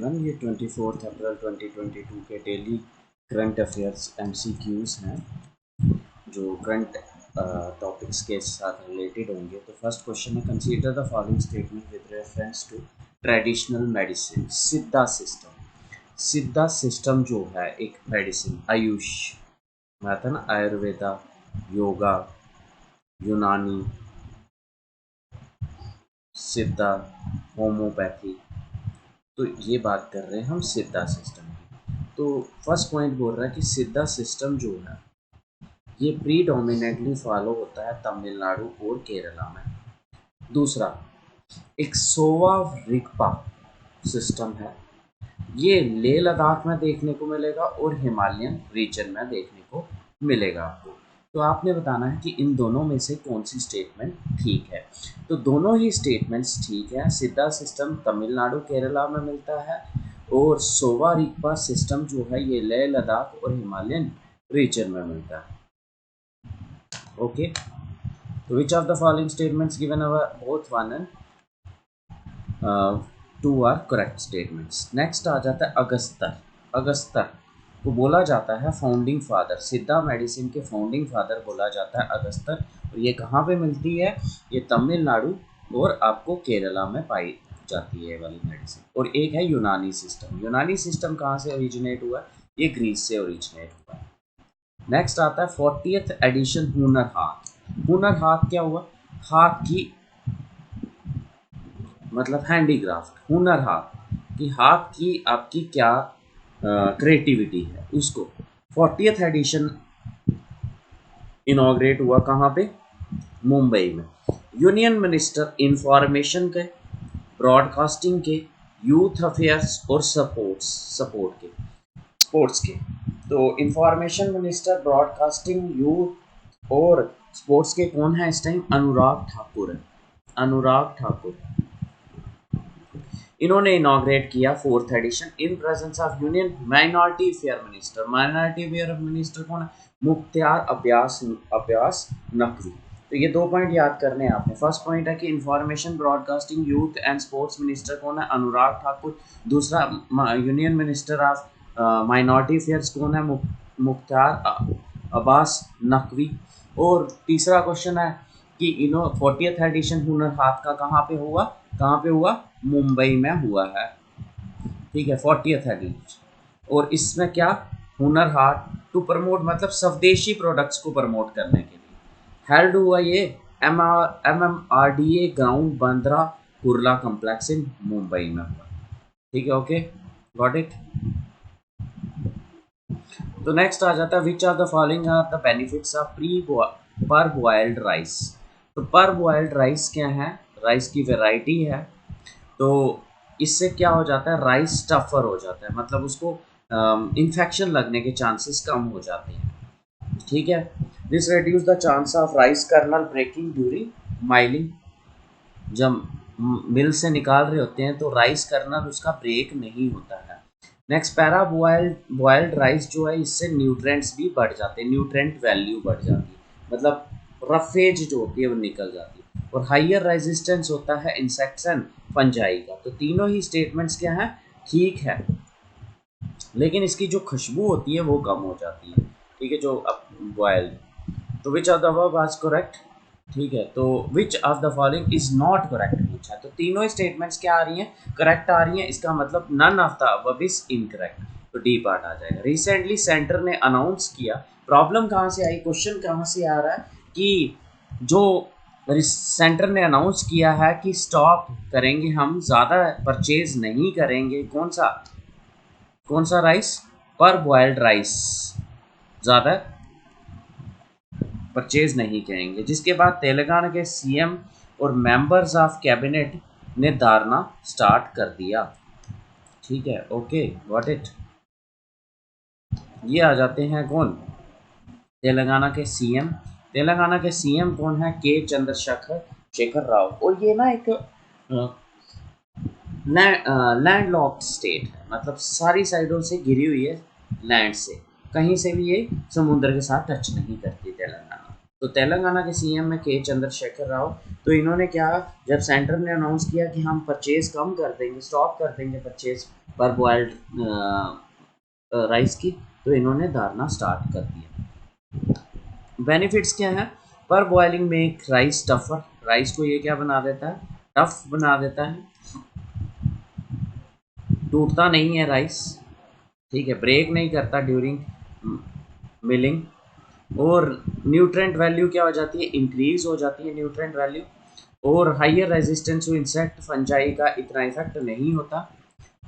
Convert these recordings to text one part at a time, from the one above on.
Children, ये 24 अप्रैल 2022 के daily current affairs MCQs हैं जो करंट टॉपिक्स के साथ रिलेटेड होंगे। तो फर्स्ट क्वेश्चन है, consider the following statement with reference to traditional medicine. Siddha system, Siddha system जो है एक मेडिसिन, आयुष में था ना, आयुर्वेदा, योगा, यूनानी, सिद्धा, होम्योपैथी, तो ये बात कर रहे हैं हम सिद्धा सिस्टम की। तो फर्स्ट पॉइंट बोल रहा है कि सिद्धा सिस्टम जो है ये प्रीडोमिनेटली फॉलो होता है तमिलनाडु और केरला में। दूसरा, एक सोवा रिगपा सिस्टम है, ये लेह लद्दाख में देखने को मिलेगा और हिमालयन रीजन में देखने को मिलेगा आपको। तो आपने बताना है कि इन दोनों में से कौन सी स्टेटमेंट ठीक है। तो दोनों ही स्टेटमेंट्स ठीक है। सिद्धा सिस्टम तमिलनाडु केरला में मिलता है और सोवा रिगपा सिस्टम जो है ये लेह लद्दाख और हिमालयन रीजन में मिलता है। ओके, तो which of the following statements given our both one and two are correct statements. Next आ जाता है अगस्तर। अगस्तर को बोला जाता है फाउंडिंग फादर, सिद्धा मेडिसिन के फाउंडिंग फादर बोला जाता है अगस्तर। और ये कहाँ पे मिलती है? ये तमिलनाडु और आपको केरला में पाई जाती है वाली मेडिसिन। और एक है यूनानी सिस्टम। यूनानी सिस्टम कहाँ से ओरिजिनेट हुआ? ये ग्रीस से ओरिजिनेट हुआ। नेक्स्ट आता है 40th एडिशन हुनर हाथ। हुनर हाथ क्या हुआ? हाथ की मतलब हैंडीक्राफ्ट, हुनर हाथ कि हाथ की आपकी क्या क्रिएटिविटी है उसको। 40th एडिशन इनॉग्रेट हुआ कहाँ पे? मुंबई में। यूनियन मिनिस्टर इंफॉर्मेशन के, ब्रॉडकास्टिंग के, यूथ अफेयर्स और स्पोर्ट्स के। तो इंफॉर्मेशन मिनिस्टर, ब्रॉडकास्टिंग, यूथ और स्पोर्ट्स के कौन है इस टाइम? अनुराग ठाकुर है। अनुराग ठाकुर इन्होंने इनॉग्रेट किया 4th edition in presence of union minority affair minister. Minority affair minister कौन है? मुख्तार अब्बास नकवी। तो ये 2 पॉइंट याद करने हैं आपने। फर्स्ट पॉइंट है कि information, broadcasting, youth and sports minister कौन है? अनुराग ठाकुर। दूसरा, union minister of minority affairs कौन है? मुख्तार अब्बास नकवी। और तीसरा क्वेश्चन है कि 40th एडिशन हुनर हाथ का कहाँ पे हुआ? कहाँ पे हुआ? मुंबई में हुआ है। ठीक है, 40th एडिशन। और इसमें क्या? हुनर हाट टू प्रमोट, मतलब स्वदेशी प्रोडक्ट्स को प्रमोट करने के लिए हेल्ड हुआ। ये MMRDA ground Bandra Kurla complex in Mumbai में हुआ। ठीक है, ओके, गॉट इट। तो नेक्स्ट आ जाता है which are the following are the benefits of parboiled rice. तो पर बॉइल्ड राइस क्या है? राइस की वेराइटी है। तो इससे क्या हो जाता है? राइस टफर हो जाता है, मतलब उसको इन्फेक्शन लगने के चांसेस कम हो जाते हैं। ठीक है, this reduce the chance of rice kernel breaking during milling. जब मिल से निकाल रहे होते हैं तो राइस कर्नल उसका ब्रेक नहीं होता है। नेक्स्ट, पैरा बॉइल्ड राइस जो है इससे न्यूट्रेंट्स भी बढ़ जाते हैं, न्यूट्रेंट वैल्यू बढ़ जाती है, मतलब रफेज जो होती है वो निकल जाती है। और हाइयर रेजिस्टेंस होता है इंसेक्ट्स एंड फंजाई का। तो तीनों ही स्टेटमेंट्स क्या हैं? ठीक है, लेकिन इसकी जो खुशबू होती है वो कम हो जाती है। ठीक है, जो बॉइल्ड। तो which of the above was correct? ठीक है, तो which of the following is not correct पूछा। तो तीनों स्टेटमेंट्स क्या आ रही हैं? करेक्ट आ रही हैं। इसका मतलब none of the above is incorrect. तो डी पार्ट आ जाएगा। रिसेंटली सेंटर ने अनाउंस किया। प्रॉब्लम कहाँ से आई? क्वेश्चन कहाँ से आ रहा है कि जो सेंटर ने अनाउंस किया है कि स्टॉप करेंगे, हम ज़्यादा परचेज नहीं करेंगे। कौन सा राइस? पर बॉइल्ड राइस ज़्यादा परचेज नहीं करेंगे। जिसके बाद तेलंगाना के CM और मेंबर्स ऑफ कैबिनेट ने धरना स्टार्ट कर दिया। ठीक है, ओके, गॉट इट। ये आ जाते हैं कौन? तेलंगाना के CM। तेलंगाना के CM कौन है? के चंद्रशेखर राव। और ये ना एक लैंड लॉक्ड स्टेट है, मतलब सारी साइडों से घिरी हुई है लैंड से, कहीं से भी ये समुद्र के साथ टच नहीं करती तेलंगाना। तो तेलंगाना के सीएम में के चंद्रशेखर राव, तो इन्होंने क्या, जब सेंटर ने अनाउंस किया कि हम परचेज कम कर देंगे, स्टॉप कर देंगे परचेज पर बॉइल्ड राइस की, तो इन्होंने धारना स्टार्ट कर दिया। बेनिफिट्स क्या है? पर boiling make rice tougher, rice को ये क्या बना देता है? टफ बना देता है, टूटता नहीं है राइस, ठीक है, ब्रेक नहीं करता ड्यूरिंग मिलिंग। और न्यूट्रेंट वैल्यू क्या हो जाती है? इंक्रीज हो जाती है न्यूट्रेंट वैल्यू। और higher resistance to insect fungi का इतना इफेक्ट नहीं होता।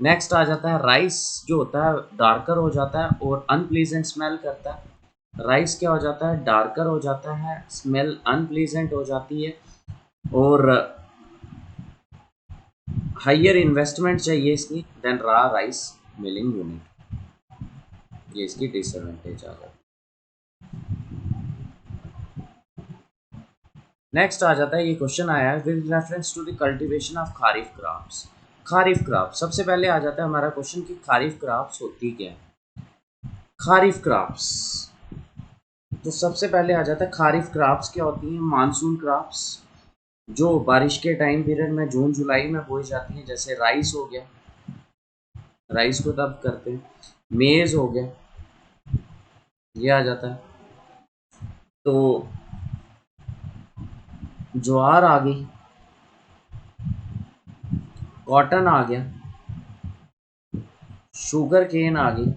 नेक्स्ट आ जाता है राइस, जो होता है डार्कर हो जाता है और अनप्लीजेंट स्मेल करता है। राइस क्या हो जाता है? डार्कर हो जाता है, स्मेल अनप्लीजेंट हो जाती है, और हाइयर इन्वेस्टमेंट चाहिए इसकी देन रा राइस मिलिंग यूनिट, ये इसकी डिसएडवांटेज आ जाती है। नेक्स्ट आ जाता है, ये क्वेश्चन आया है with reference to the cultivation of kharif crops. Kharif crop सबसे पहले आ जाता है हमारा क्वेश्चन कि खारिफ क्रॉप्स होती क्या है? खारिफ क्रॉप्स, तो सबसे पहले आ जाता है खारिफ क्रॉप्स क्या होती हैं? मानसून क्रॉप्स, जो बारिश के टाइम पीरियड में जून जुलाई में बोई जाती हैं, जैसे राइस हो गया, राइस को तब करते हैं। मेज हो गया, ये आ जाता है। तो ज्वार आ गई, कॉटन आ गया, शुगर केन आ गई,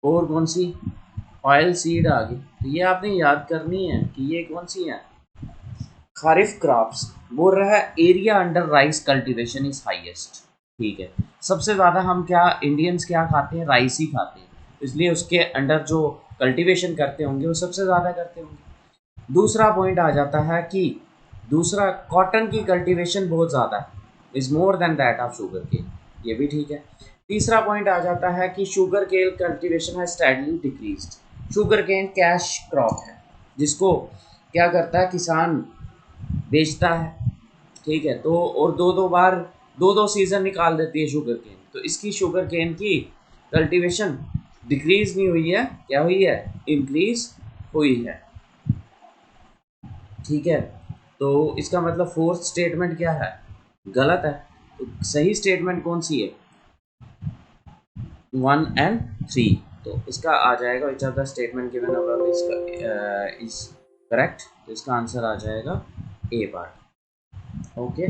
और कौन सी? ऑयल सीड आ गई। तो ये आपने याद करनी है कि ये कौन सी है? खारिफ क्रॉप्स। बोल रहा है area under rice cultivation is highest, ठीक है। सबसे ज़्यादा हम क्या इंडियंस क्या खाते हैं? राइस ही खाते हैं, इसलिए उसके अंडर जो कल्टीवेशन करते होंगे वो सबसे ज़्यादा करते होंगे। दूसरा पॉइंट आ जाता है कि दूसरा कॉटन की कल्टीवेशन बहुत ज़्यादा है, is more than that of sugarcane, ये भी ठीक है। तीसरा पॉइंट आ जाता है कि शुगर केन कल्टीवेशन है steadily decreased. Sugar cane cash crop है, जिसको क्या करता है किसान? बेचता है, ठीक है। तो और दो दो बार, दो दो सीजन निकाल देती है शुगर केन, तो इसकी शुगर केन की कल्टीवेशन डिक्रीज नहीं हुई है, क्या हुई है? इंक्रीज हुई है, ठीक है। तो इसका मतलब फोर्थ स्टेटमेंट क्या है? गलत है। तो सही स्टेटमेंट कौन सी है? 1 and 3। तो इसका आ जाएगा विच of the statement given above is correct, तो इसका आंसर आ जाएगा ए पार्ट, ओके।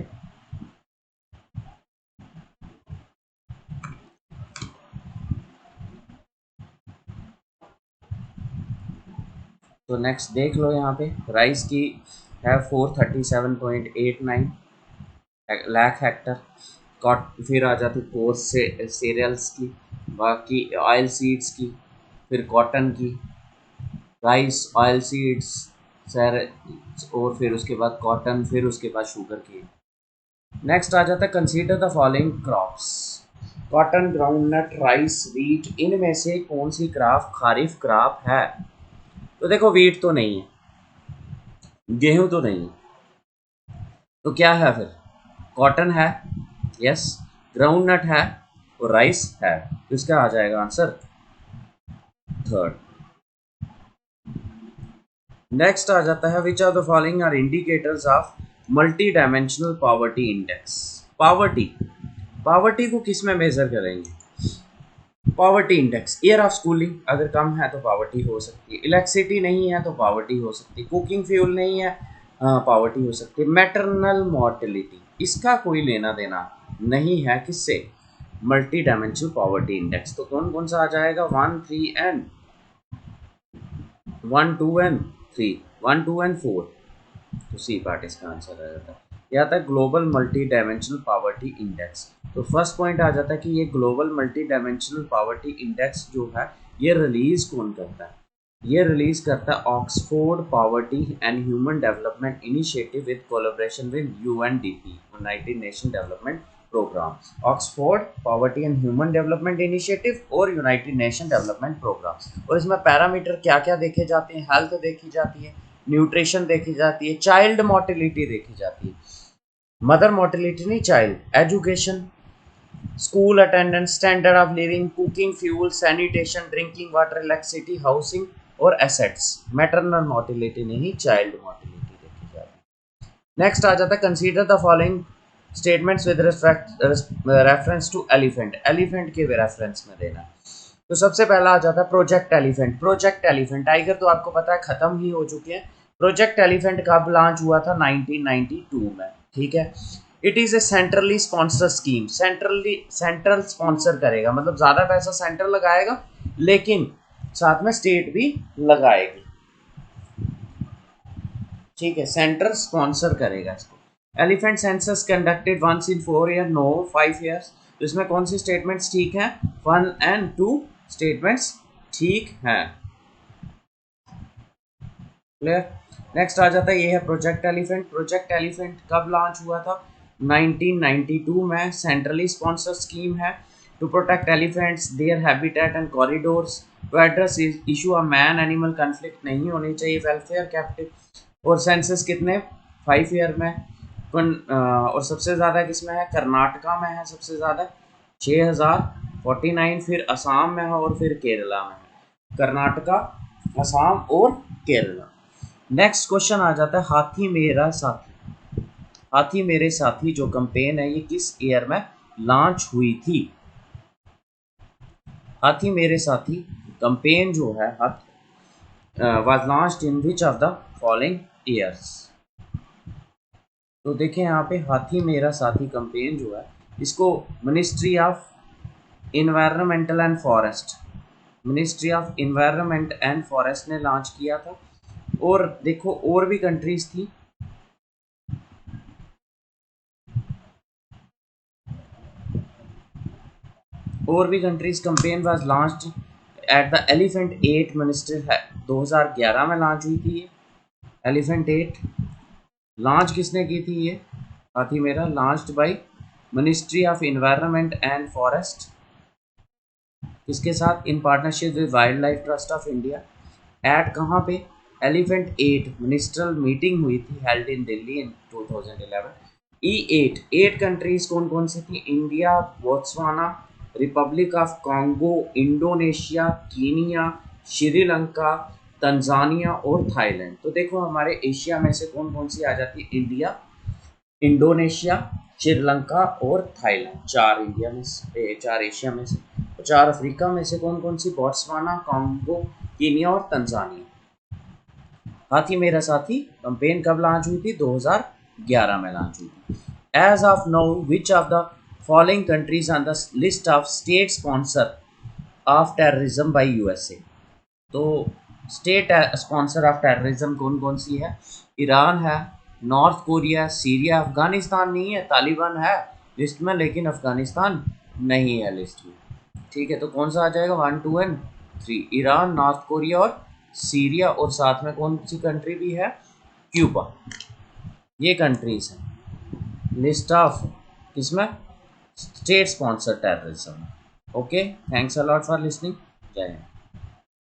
तो नेक्स्ट देख लो, यहाँ पे राइस की है 437.89 लाख हेक्टर। कॉट फिर आ जाती कोर्स से सीरियल्स की, बाकी ऑयल सीड्स की, फिर कॉटन की, राइस, ऑयल सीड्स, सर, और फिर उसके बाद कॉटन, फिर उसके बाद शुगर की। नेक्स्ट आ जाता है consider the following crops. Cotton, groundnut, rice, wheat, इनमें से कौन सी क्रॉप खारिफ क्रॉप है? तो देखो वीट तो नहीं है, गेहूं तो नहीं है, तो क्या है फिर? कॉटन है, यस, ग्राउंडनट है, और राइस है, तो इसका आ जाएगा आंसर थर्ड। नेक्स्ट आ जाता है which are the following are indicators of multidimensional poverty index. Poverty, poverty को किस में मेजर करेंगे? Poverty index, year of schooling अगर कम है तो पॉवर्टी हो सकती है, इलेक्ट्रिसिटी नहीं है तो पॉवर्टी हो सकती है, कुकिंग फ्यूल नहीं है पॉवर्टी हो सकती है, मैटरनल मॉर्टेलिटी, इसका कोई लेना देना नहीं है किससे? Multi dimensional poverty index. तो कौन कौन सा आ जाएगा? 1, 2 एंड 4, तो सी पार्ट इसका आंसर आ जाता है। यह आता है global multi dimensional poverty index. तो फर्स्ट पॉइंट आ जाता है कि ये global multi dimensional poverty index जो है ये रिलीज कौन करता है? ये रिलीज करता है Oxford poverty and human development initiative with collaboration with UNDP, united nation development programme. Oxford poverty and human development initiative और यूनाइटेड नेशन डेवलपमेंट प्रोग्राम। और इसमें पैरामीटर क्या क्या देखे जाते हैं? हेल्थ देखी जाती है, न्यूट्रिशन देखी जाती है, चाइल्ड मोर्टेलिटी देखी जाती है, मदर मोर्टेलिटी नहीं, child, education, school attendance, standard of living, cooking, fuel, sanitation, drinking water, electricity, housing और एसेट्स। मैटरनल मोर्टिलिटी नहीं, चाइल्ड मोर्टिलिटी देखी जाती है। नेक्स्ट आ जाता है consider the following statements with reference to elephant. Elephant के रेफरेंस में देना। तो सबसे पहला आ जाता है project elephant. Project elephant, tiger तो आपको पता है खत्म ही हो चुके हैं। प्रोजेक्ट एलिफेंट कब लॉन्च हुआ था? 1992 में, ठीक है। It is a centrally sponsor scheme. Central sponsor करेगा, मतलब ज़्यादा पैसा सेंट्रल लगाएगा लेकिन साथ में स्टेट भी लगाएगी, ठीक है। सेंटर स्पॉन्सर करेगा इसको। Elephant census conducted once in 4 year, no 5 years. तो इसमें कौन सी स्टेटमेंट्स ठीक हैं? 1 and 2 स्टेटमेंट्स ठीक हैं। क्लियर। नेक्स्ट आ जाता है, ये है प्रोजेक्ट एलिफेंट। प्रोजेक्ट एलिफेंट कब लॉन्च हुआ था? 1992 में। सेंट्रली स्पॉन्सर स्कीम है to protect elephants, their habitat and corridors, to address issue of man animal conflict नहीं होनी चाहिए, वेलफेयर कैप्टिव। और सेंसस कितने? 5 ईयर में। और सबसे ज़्यादा किसमें है? कर्नाटका में है सबसे ज़्यादा, 6049। फिर असम में है और फिर केरला में है। कर्नाटका, असम और केरला। नेक्स्ट क्वेश्चन आ जाता है हाथी मेरा साथी। हाथी मेरे साथी जो कैंपेन है ये किस ईयर में लॉन्च हुई थी? हाथी मेरे साथी कैंपेन जो है was launched in which of the following years? तो देखें यहाँ पे हाथी मेरा साथी कैंपेन जो है इसको ministry of environmental and forest, ministry of environment and forest ने लॉन्च किया था। और देखो और भी कंट्रीज थी, और भी countries campaign was launched at the elephant 8 minister है। 2011 में लॉन्च हुई थी ये एलिफेंट 8। लॉन्च किसने की थी ये? हाथी मेरा, launched by ministry of environment and forest, इसके साथ in partnership with wildlife trust of India. Eight कहाँ पे? एलिफेंट 8 मिनिस्ट्रल मीटिंग हुई थी held in Delhi in 2011। E8 8 countries कौन कौन सी थी? India, Botswana, republic of Congo, Indonesia, Kenya, Sri Lanka, Tanzania और थाईलैंड। तो देखो हमारे एशिया में से कौन कौन सी आ जाती है? इंडिया, इंडोनेशिया, श्रीलंका और थाईलैंड। 4 इंडिया में से, 4 एशिया में से, 4 अफ्रीका में से कौन कौन सी? बोत्सवाना, कॉन्गो, कीनिया और तंजानिया। हाथी मेरा साथी कैंपेन कब लॉन्च हुई थी? 2011 में लॉन्च हुई थी। As of now which of the following countries on the list of state sponsor of terrorism by USA? तो स्टेट स्पॉन्सर ऑफ टेररिज्म कौन कौन सी है? ईरान है, नॉर्थ कोरिया, सीरिया, अफगानिस्तान नहीं है, तालिबान है लिस्ट में लेकिन अफगानिस्तान नहीं है लिस्ट में, ठीक है। तो कौन सा आ जाएगा? 1, 2 एंड 3, ईरान, नॉर्थ कोरिया और सीरिया। और साथ में कौन सी कंट्री भी है? क्यूबा। ये कंट्रीज हैं लिस्ट ऑफ किसमें? State sponsor terrorism. Okay, thanks a lot for listening. जय हिंद।